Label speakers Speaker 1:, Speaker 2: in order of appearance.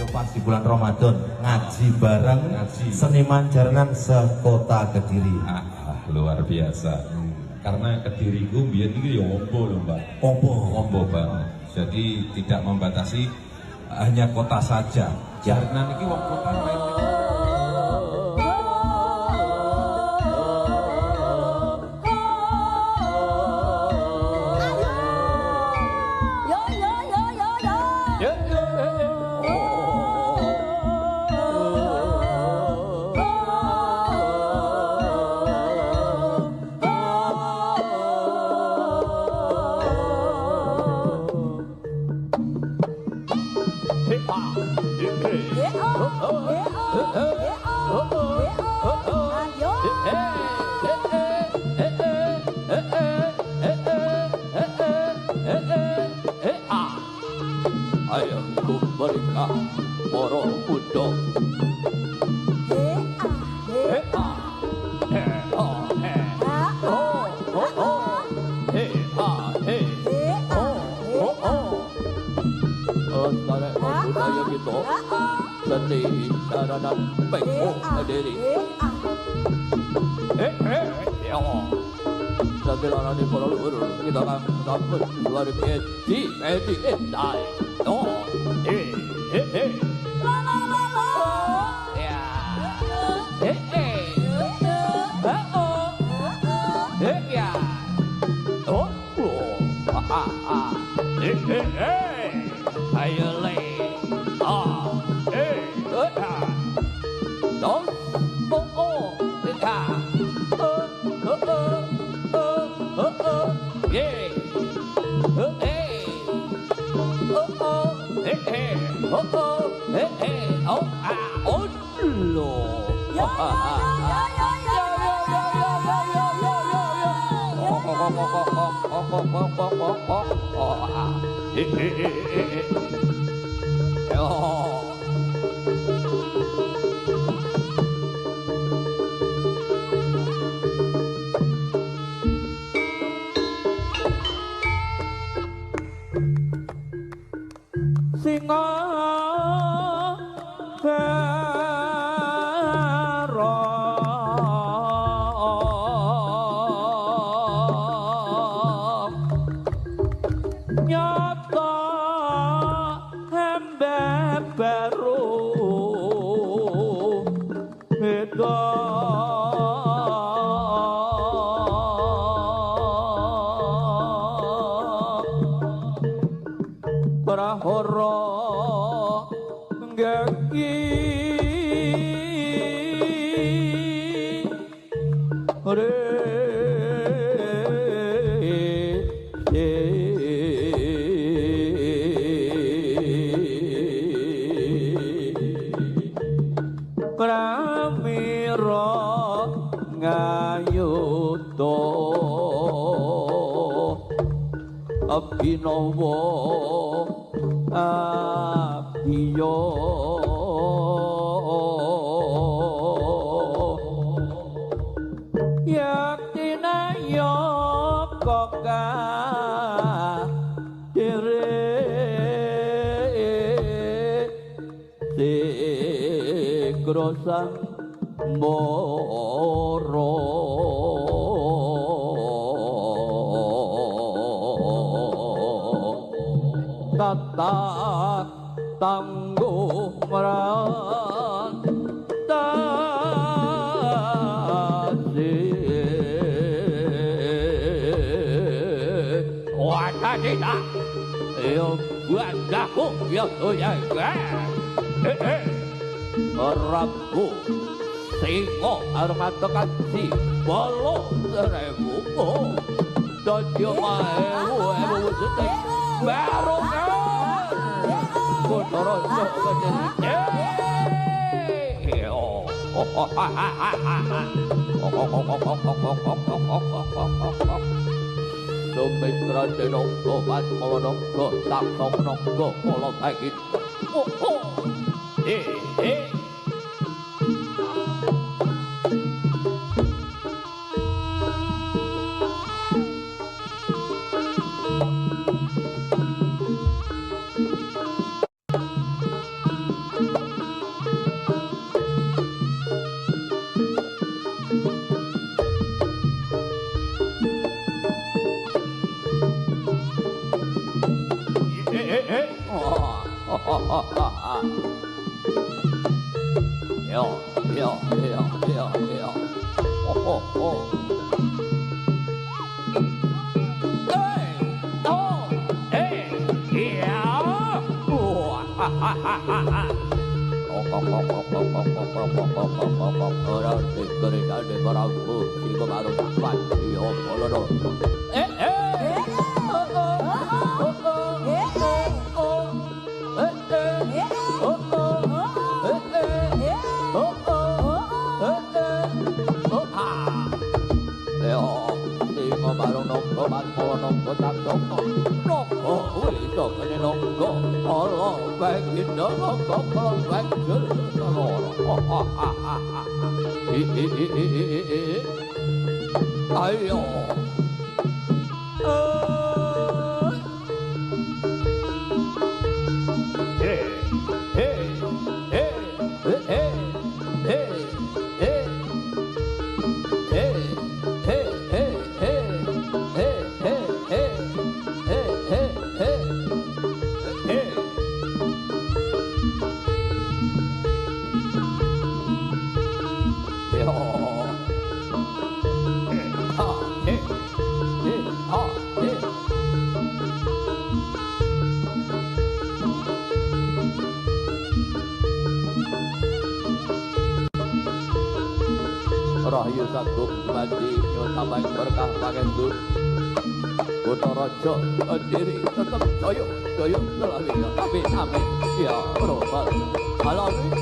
Speaker 1: Pas di bulan Ramadan ngaji bareng seniman jaranan sekota Kediri.
Speaker 2: Luar biasa. Karena Kediri ku biyen iki ya ombo lho, Mbak. Ombo banget. Jadi tidak membatasi hanya kota saja. Jaranan iki wong kota main.
Speaker 3: Ayo mereka moro pudo. Budaya kita seni saranan peko Kediri. Sakilaran di para luhur kita akan dapat luar biasa edi endai. Ayo le, dos, singa nyata hembe baru beda prahara ngeki pramira ngayuda abhinawa abdiya yaktinaya koka dere sikrosang moro tatak tangguh meran Wadadida yo buadaku yo toyaga Rabu singo armatakan si bolo serebu dodyo maewu ewu setek barongan kotoron yo kejeliknya Sumitra denongko bat molonongko tak nongko molong agit Yo, yo, yo, yo, yo. Oh, oh, oh. Hey, oh, hey, yeah. Oh, ha, ha, ha, ha, ha. Orang dikering ada beramu, jika baru dapat dia boleh. Ayo. Rahayu Sagung mati nyutamai berkah pangendut Kota Raja Kediri tetap doyok selalu tapi amin ya robbal alamin.